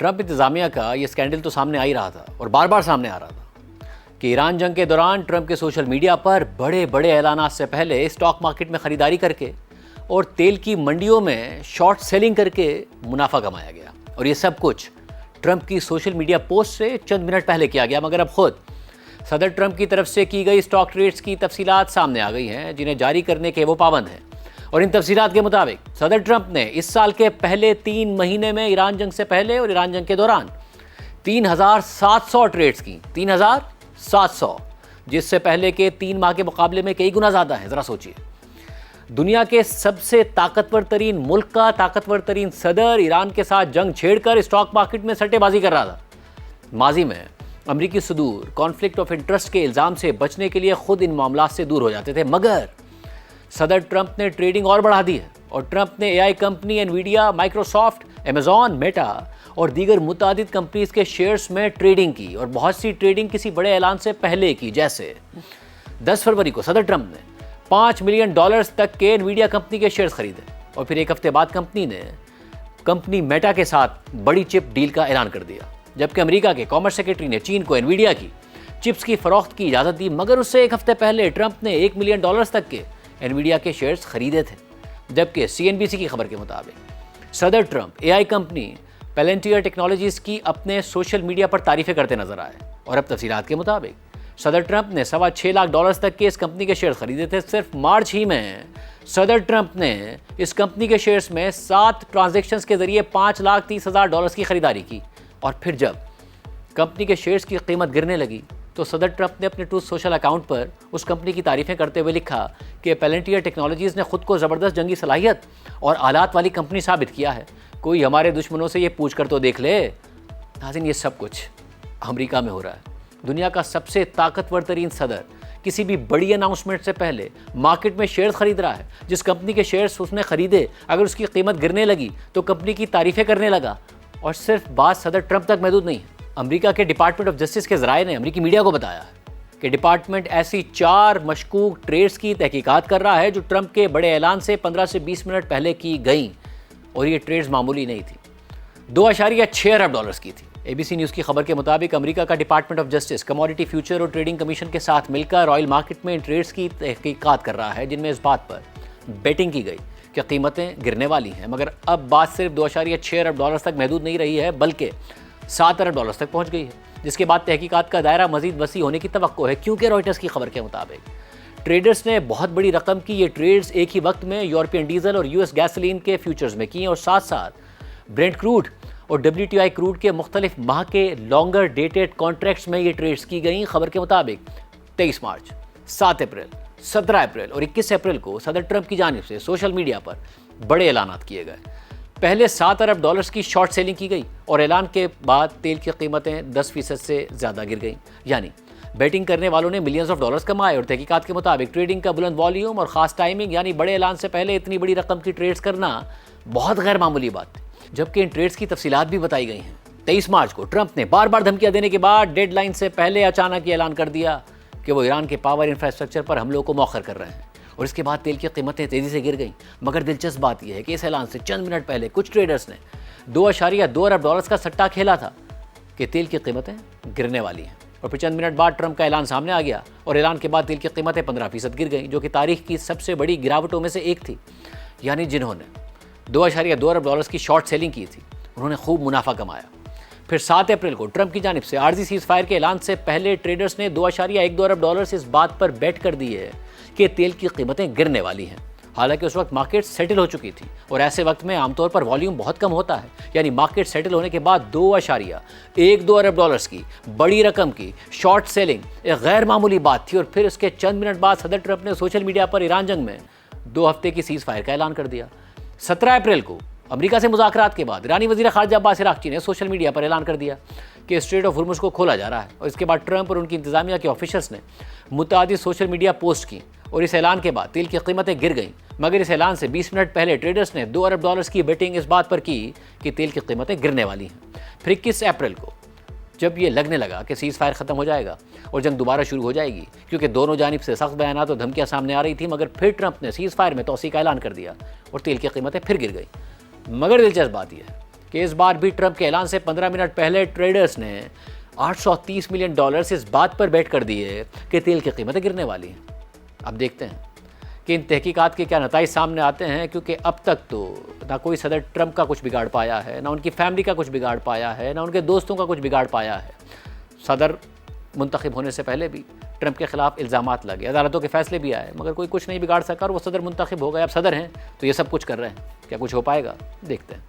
Trump انتظامیہ کا یہ اسکینڈل تو سامنے آ ہی رہا تھا اور بار بار سامنے آ رہا تھا کہ ایران جنگ کے دوران ٹرمپ کے سوشل میڈیا پر بڑے بڑے اعلانات سے پہلے اسٹاک مارکیٹ میں خریداری کر کے اور تیل کی منڈیوں میں شارٹ سیلنگ کر کے منافع کمایا گیا، اور یہ سب کچھ ٹرمپ کی سوشل میڈیا پوسٹ سے چند منٹ پہلے کیا گیا۔ مگر اب خود صدر ٹرمپ کی طرف سے کی گئی اسٹاک ٹریڈز کی تفصیلات سامنے آ گئی ہیں جنہیں جاری کرنے کے وہ پابند ہیں، اور ان تفصیلات کے مطابق صدر ٹرمپ نے اس سال کے پہلے 3 مہینے میں ایران جنگ سے پہلے اور ایران جنگ کے دوران 3700 ٹریڈز کی، 3700، جس سے پہلے کے 3 ماہ کے مقابلے میں کئی گنا زیادہ ہیں۔ ذرا سوچئے، دنیا کے سب سے طاقتور ترین ملک کا طاقتور ترین صدر ایران کے ساتھ جنگ چھیڑ کر اسٹاک مارکیٹ میں سٹے بازی کر رہا تھا۔ ماضی میں امریکی صدور کانفلکٹ آف انٹرسٹ کے الزام سے بچنے کے لیے خود ان معاملات سے دور ہو جاتے تھے، مگر صدر ٹرمپ نے ٹریڈنگ اور بڑھا دی ہے، اور ٹرمپ نے AI company Nvidia, Microsoft, Amazon, Meta اور دیگر متعدد کمپنیز کے شیئرز میں ٹریڈنگ کی، اور بہت سی ٹریڈنگ کسی بڑے اعلان سے پہلے کی، جیسے 10 فروری کو صدر ٹرمپ نے $5 ملین تک کے انویڈیا کمپنی کے شیئرز خریدے، اور پھر ایک ہفتے بعد کمپنی نے کمپنی میٹا کے ساتھ بڑی چپ ڈیل کا اعلان کر دیا، جبکہ امریکہ کے کامرس سیکرٹری نے چین کو انویڈیا کی چپس کی فروخت کی اجازت دی، مگر اس سے ایک ہفتے پہلے ٹرمپ نے $1 ملین تک کے انویڈیا کے شیئرز خریدے تھے۔ جبکہ CNBC کی خبر کے مطابق صدر ٹرمپ AI کمپنی پیلنٹیئر ٹیکنالوجیز کی اپنے سوشل میڈیا پر تعریفیں کرتے نظر آئے، اور اب تفصیلات کے مطابق صدر ٹرمپ نے $6.25 لاکھ تک کے اس کمپنی کے شیئر خریدے تھے۔ صرف مارچ ہی میں صدر ٹرمپ نے اس کمپنی کے شیئرز میں 7 ٹرانزیکشنز کے ذریعے $5,30,000 کی خریداری کی، اور پھر جب کمپنی کے شیئرز کی قیمت گرنے لگی تو صدر ٹرمپ نے اپنے ٹروتھ سوشل اکاؤنٹ پر اس کمپنی کی تعریفیں کرتے ہوئے لکھا کہ پیلنٹیئر ٹیکنالوجیز نے خود کو زبردست جنگی صلاحیت اور آلات والی کمپنی ثابت کیا ہے، کوئی ہمارے دشمنوں سے یہ پوچھ کر تو دیکھ لے۔ ناظرین، یہ سب کچھ امریکہ میں ہو رہا ہے۔ دنیا کا سب سے طاقتور ترین صدر کسی بھی بڑی اناؤنسمنٹ سے پہلے مارکیٹ میں شیئرز خرید رہا ہے۔ جس کمپنی کے شیئرز اس نے خریدے، اگر اس کی قیمت گرنے لگی تو کمپنی کی تعریفیں کرنے لگا، اور صرف بات صدر ٹرمپ تک محدود نہیں ہے۔ امریکہ کے ڈپارٹمنٹ آف جسٹس کے ذرائع نے امریکی میڈیا کو بتایا کہ ڈپارٹمنٹ ایسی 4 مشکوک ٹریڈز کی تحقیقات کر رہا ہے جو ٹرمپ کے بڑے اعلان سے 15 سے 20 منٹ پہلے کی گئیں، اور یہ ٹریڈز معمولی نہیں تھی، $2.6 ارب کی تھی۔ ABC نیوز کی خبر کے مطابق امریکہ کا department of justice commodity future اور ٹریڈنگ کمیشن کے ساتھ مل کر آئل مارکیٹ میں ان ٹریڈز کی تحقیقات کر رہا ہے، جن میں اس بات پر بیٹنگ کی گئی کہ قیمتیں گرنے والی ہیں، مگر اب بات صرف $2.6 ارب تک محدود نہیں رہی ہے، بلکہ $7 ارب تک پہنچ گئی ہے، جس کے بعد تحقیقات کا دائرہ مزید وسیع ہونے کی توقع ہے، کیونکہ رائٹرز کی خبر کے مطابق ٹریڈرز نے بہت بڑی رقم کی یہ ٹریڈز ایک ہی وقت میں یورپین ڈیزل اور US گیسولین کے فیوچرز میں کی، اور ساتھ ساتھ برنٹ کروڈ اور WTI کروڈ کے مختلف ماہ کے لانگر ڈیٹڈ کانٹریکٹس میں یہ ٹریڈز کی گئیں۔ خبر کے مطابق 23 مارچ، 7 اپریل، 17 اپریل اور 21 اپریل کو صدر ٹرمپ کی جانب سے سوشل میڈیا پر بڑے اعلانات کیے گئے۔ پہلے $7 ارب کی شارٹ سیلنگ کی گئی، اور اعلان کے بعد تیل کی قیمتیں 10% سے زیادہ گر گئیں، یعنی بیٹنگ کرنے والوں نے ملینز آف ڈالرز کمائے، اور تحقیقات کے مطابق ٹریڈنگ کا بلند والیوم اور خاص ٹائمنگ، یعنی بڑے اعلان سے پہلے اتنی بڑی رقم کی ٹریڈز کرنا بہت غیر معمولی بات تھی، جبکہ ان ٹریڈز کی تفصیلات بھی بتائی گئی ہیں۔ 23 مارچ کو ٹرمپ نے بار بار دھمکیاں دینے کے بعد ڈیڈ لائن سے پہلے اچانک یہ اعلان کر دیا کہ وہ ایران کے پاور انفراسٹرکچر پر حملوں کو مؤخر کر رہے ہیں، اور اس کے بعد تیل کی قیمتیں تیزی سے گر گئیں۔ مگر دلچسپ بات یہ ہے کہ اس اعلان سے چند منٹ پہلے کچھ ٹریڈرز نے $2.2 ارب کا سٹا کھیلا تھا کہ تیل کی قیمتیں گرنے والی ہیں، اور پھر چند منٹ بعد ٹرمپ کا اعلان سامنے آ گیا، اور اعلان کے بعد تیل کی قیمتیں 15% گر گئیں، جو کہ تاریخ کی سب سے بڑی گراوٹوں میں سے ایک تھی۔ یعنی جنہوں نے $2.2 ارب کی شارٹ سیلنگ کی تھی انہوں نے خوب منافع کمایا۔ پھر 7 اپریل کو ٹرمپ کی جانب سے عارضی سیز فائر کے اعلان سے پہلے ٹریڈرز نے $2.12 ارب اس بات پر بیٹ کر دی ہے کہ تیل کی قیمتیں گرنے والی ہیں، حالانکہ اس وقت مارکیٹ سیٹل ہو چکی تھی، اور ایسے وقت میں عام طور پر والیوم بہت کم ہوتا ہے، یعنی مارکیٹ سیٹل ہونے کے بعد $2.12 ارب کی بڑی رقم کی شارٹ سیلنگ ایک غیر معمولی بات تھی، اور پھر اس کے چند منٹ بعد صدر ٹرمپ نے سوشل میڈیا پر ایران جنگ میں 2 ہفتے کی سیز فائر کا اعلان کر دیا۔ 17 اپریل کو امریکہ سے مذاکرات کے بعد ایرانی وزیر خارجہ عباس عراقچی نے سوشل میڈیا پر اعلان کر دیا کہ اسٹریٹ آف ہرمز کو کھولا جا رہا ہے، اور اس کے بعد ٹرمپ اور ان کی انتظامیہ کے آفیشلز نے متعدد سوشل میڈیا پوسٹ کی، اور اس اعلان کے بعد تیل کی قیمتیں گر گئیں، مگر اس اعلان سے 20 منٹ پہلے ٹریڈرز نے $2 ارب کی بیٹنگ اس بات پر کی کہ تیل کی قیمتیں گرنے والی ہیں۔ پھر 21 اپریل کو جب یہ لگنے لگا کہ سیز فائر ختم ہو جائے گا اور جنگ دوبارہ شروع ہو جائے گی، کیونکہ دونوں جانب سے سخت بیانات اور دھمکیاں سامنے آ رہی تھیں، مگر پھر ٹرمپ نے سیز فائر میں توسیع کا اعلان کر دیا اور تیل کی قیمتیں پھر گر گئیں۔ مگر دلچسپ بات یہ ہے کہ اس بار بھی ٹرمپ کے اعلان سے 15 منٹ پہلے ٹریڈرز نے $830 ملین اس بات پر بیٹ کر دیے کہ تیل کی قیمتیں گرنے والی ہیں۔ اب دیکھتے ہیں کہ ان تحقیقات کے کیا نتائج سامنے آتے ہیں، کیونکہ اب تک تو نہ کوئی صدر ٹرمپ کا کچھ بگاڑ پایا ہے، نہ ان کی فیملی کا کچھ بگاڑ پایا ہے، نہ ان کے دوستوں کا کچھ بگاڑ پایا ہے۔ صدر منتخب ہونے سے پہلے بھی ٹرمپ کے خلاف الزامات لگے، عدالتوں کے فیصلے بھی آئے، مگر کوئی کچھ نہیں بگاڑ سکا اور وہ صدر منتخب ہو گئے۔ اب صدر ہیں تو یہ سب کچھ کر رہے ہیں، کیا کچھ ہو پائے گا؟ دیکھتے ہیں۔